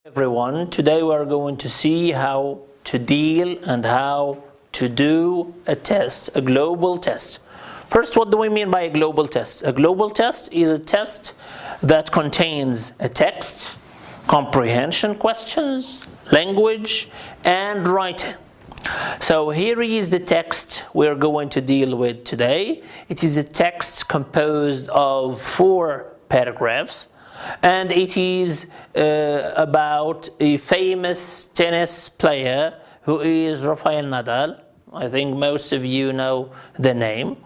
Everyone, today we are going to see how to deal and how to do a test, a global test. First, what do we mean by a global test? A global test is a test that contains a text, comprehension questions, language, and writing. So here is the text we're going to deal with today. It is a text composed of 4 paragraphs. And it is about a famous tennis player who is Rafael Nadal. I think most of you know the name.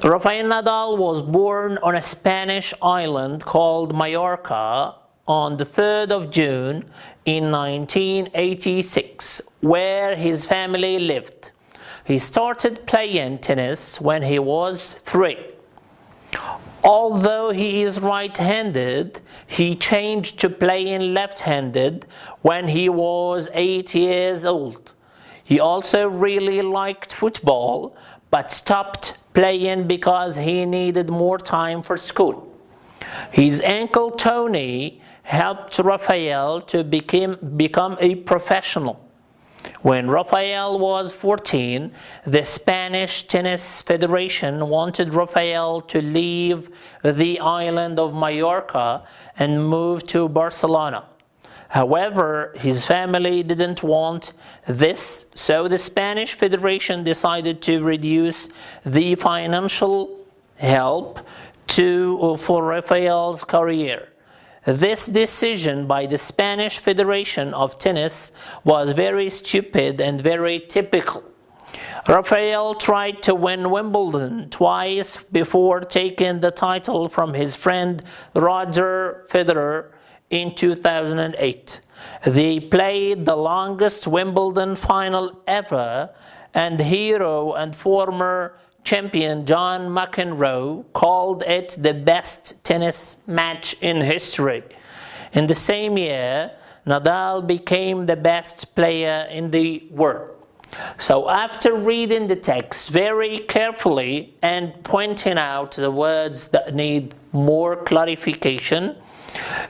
Rafael Nadal was born on a Spanish island called Mallorca on the 3rd of June in 1986, where his family lived. He started playing tennis when he was 3. Although he is right-handed, he changed to playing left-handed when he was 8 years old. He also really liked football, but stopped playing because he needed more time for school. His uncle Tony helped Rafael to become a professional. When Rafael was 14, the Spanish Tennis Federation wanted Rafael to leave the island of Mallorca and move to Barcelona. However, his family didn't want this, so the Spanish Federation decided to reduce the financial help for Rafael's career. This decision by the Spanish Federation of Tennis was very stupid and very typical. Rafael tried to win Wimbledon twice before taking the title from his friend Roger Federer in 2008. They played the longest Wimbledon final ever, and hero and former champion John McEnroe called it the best tennis match in history. In the same year, Nadal became the best player in the world. So after reading the text very carefully and pointing out the words that need more clarification,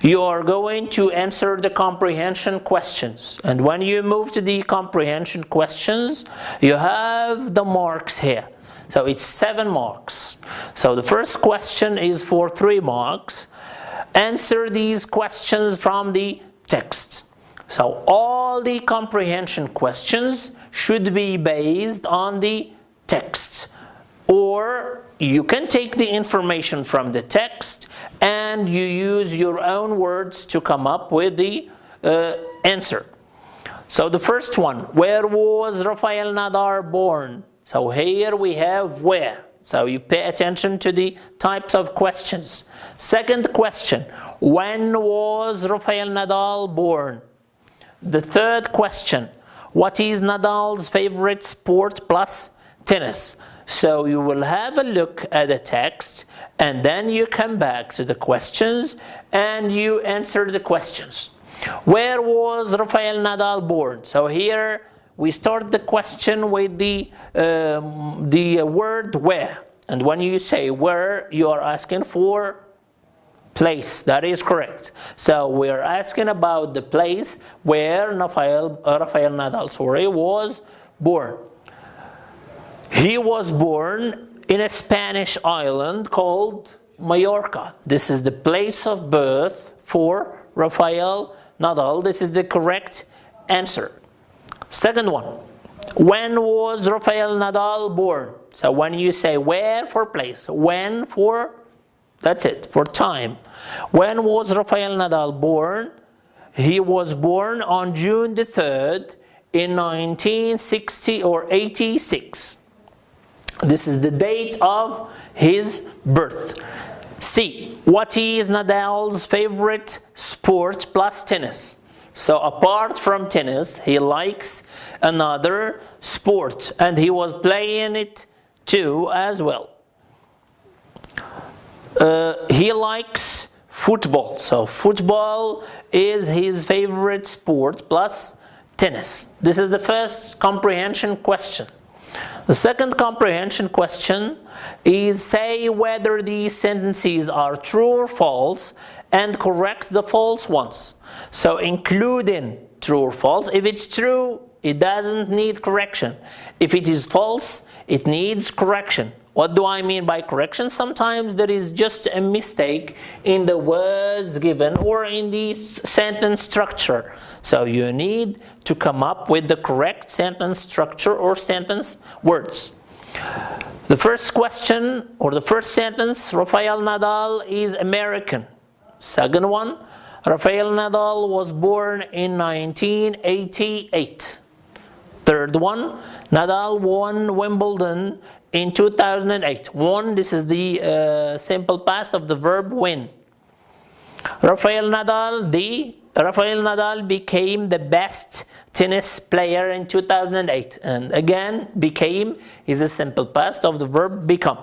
you are going to answer the comprehension questions. And when you move to the comprehension questions, you have the marks here. So it's 7 marks. So the first question is for 3 marks. Answer these questions from the text. So all the comprehension questions should be based on the text. Or you can take the information from the text and you use your own words to come up with the answer. So the first one, where was Rafael Nadal born? So here we have where. So you pay attention to the types of questions. Second question, when was Rafael Nadal born? The third question, what is Nadal's favorite sport plus tennis? So you will have a look at the text and then you come back to the questions and you answer the questions. Where was Rafael Nadal born? So here we start the question with the word where. And when you say where, you are asking for place. That is correct. So we are asking about the place where Rafael Nadal was born. He was born in a Spanish island called Mallorca. This is the place of birth for Rafael Nadal. This is the correct answer. Second one, when was Rafael Nadal born? So when you say where for place, when for, that's it, for time. When was Rafael Nadal born? He was born on June the 3rd in 1960 or 86. This is the date of his birth. C, what is Nadal's favorite sport plus tennis? So apart from tennis, he likes another sport and he was playing it too as well. He likes football. So football is his favorite sport plus tennis. This is the first comprehension question. The second comprehension question is say whether these sentences are true or false and correct the false ones. So including true or false. If it's true, it doesn't need correction. If it is false, it needs correction. What do I mean by correction? Sometimes there is just a mistake in the words given or in the sentence structure. So you need to come up with the correct sentence structure or sentence words. The first question or the first sentence, Rafael Nadal is American. Second one, Rafael Nadal was born in 1988. Third one, Nadal won Wimbledon in 2008. Won, this is the simple past of the verb win. Rafael Nadal became the best tennis player in 2008. And again, became is a simple past of the verb become.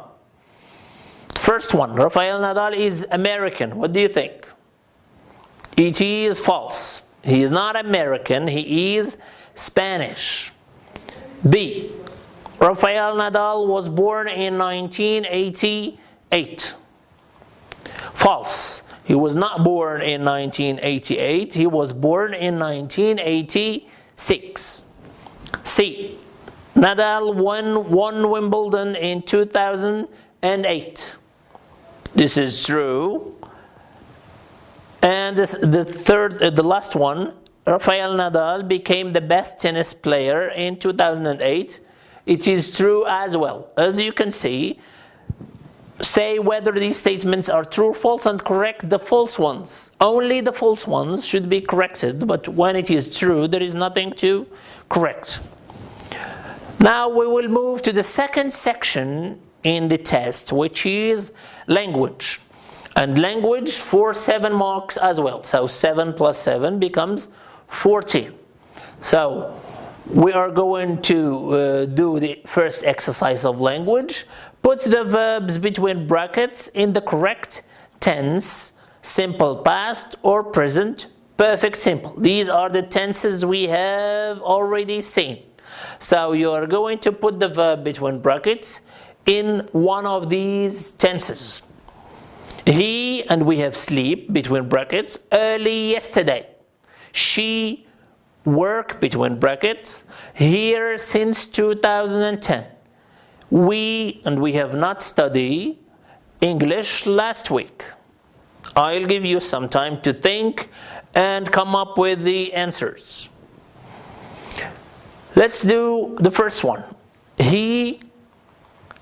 First one, Rafael Nadal is American. What do you think? It is false. He is not American, he is Spanish. B. Rafael Nadal was born in 1988. False. He was not born in 1988. He was born in 1986. C. Nadal won Wimbledon in 2008. This is true. And the last one, Rafael Nadal became the best tennis player in 2008. It is true as well. As you can see, say whether these statements are true or false and correct the false ones. Only the false ones should be corrected, but when it is true, there is nothing to correct. Now we will move to the second section in the test, which is language. And language for 7 marks as well. So 7 plus 7 becomes 14. So we are going to do the first exercise of language. Put the verbs between brackets in the correct tense, simple past or present perfect simple. These are the tenses we have already seen. So you are going to put the verb between brackets in one of these tenses. He, and we have sleep between brackets, early yesterday. She, work between brackets, here since 2010. We, and we have not studied English last week. I'll give you some time to think and come up with the answers. Let's do the first one. He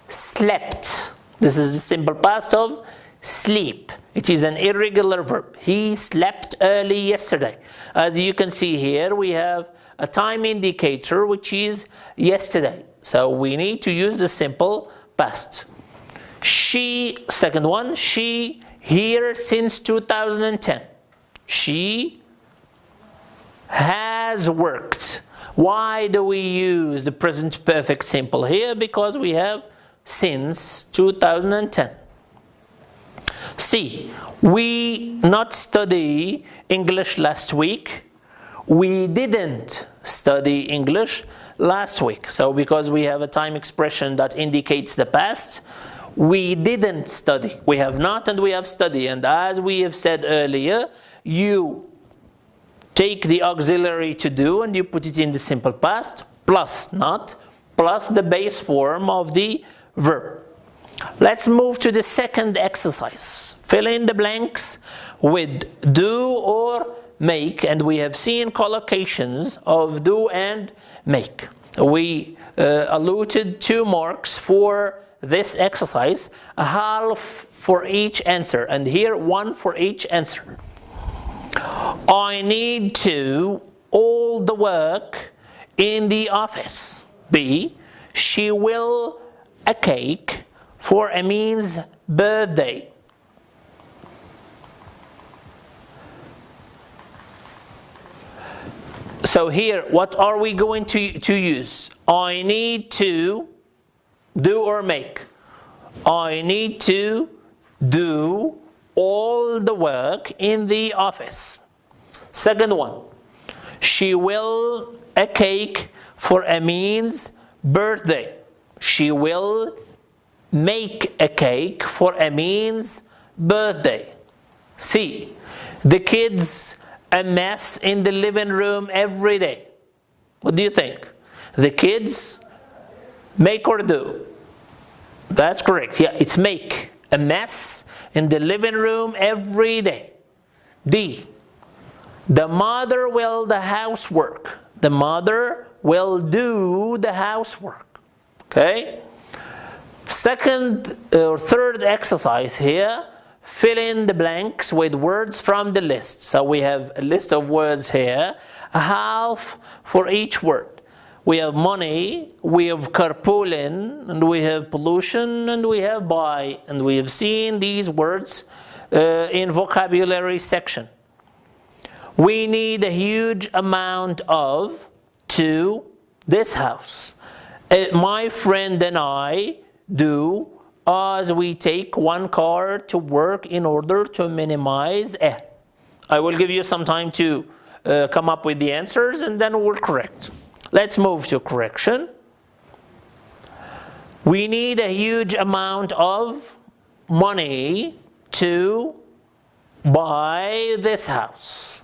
slept. This is the simple past of sleep. It is an irregular verb. He slept early yesterday. As you can see here, we have a time indicator which is yesterday. So we need to use the simple past. She, second one, she here since 2010. She has worked. Why do we use the present perfect simple here? Because we have since 2010. C. We not study English last week. We didn't study English last week. So because we have a time expression that indicates the past, we didn't study. We have not and we have study. And as we have said earlier, you take the auxiliary to do and you put it in the simple past, plus not, plus the base form of the verb. Let's move to the second exercise. Fill in the blanks with do or make, and we have seen collocations of do and make. We allotted 2 marks for this exercise, a half for each answer, and here 1 for each answer. I need to all the work in the office. B. She will a cake for Amin's birthday. So here, what are we going to use? I need to do or make. I need to do all the work in the office. Second one, she will a cake for Amin's birthday. She will make a cake for Amin's birthday. C. The kids a mess in the living room every day. What do you think? The kids make or do? That's correct. Yeah, it's make a mess in the living room every day. D. The mother will the housework. The mother will do the housework. Okay? Second or third exercise here, fill in the blanks with words from the list. So we have a list of words here, a half for each word. We have money, we have carpooling, and we have pollution, and we have buy. And we have seen these words in vocabulary section. We need a huge amount of to this house. My friend and I do as we take one car to work in order to minimize I will give you some time to come up with the answers and then we'll correct. Let's move to correction. We need a huge amount of money to buy this house.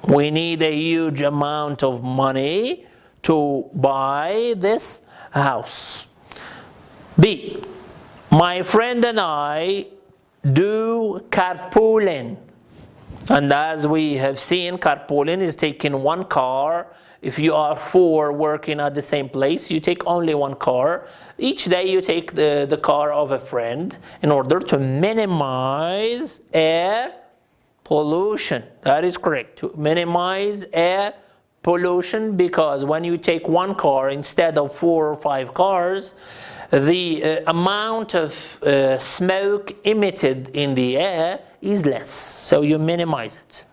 We need a huge amount of money to buy this house. B. My friend and I do carpooling. And as we have seen, carpooling is taking one car. If you are four working at the same place, you take only one car. Each day you take the car of a friend in order to minimize air pollution. That is correct. To minimize air pollution, because when you take one car instead of 4 or 5 cars, the amount of smoke emitted in the air is less. So you minimize it.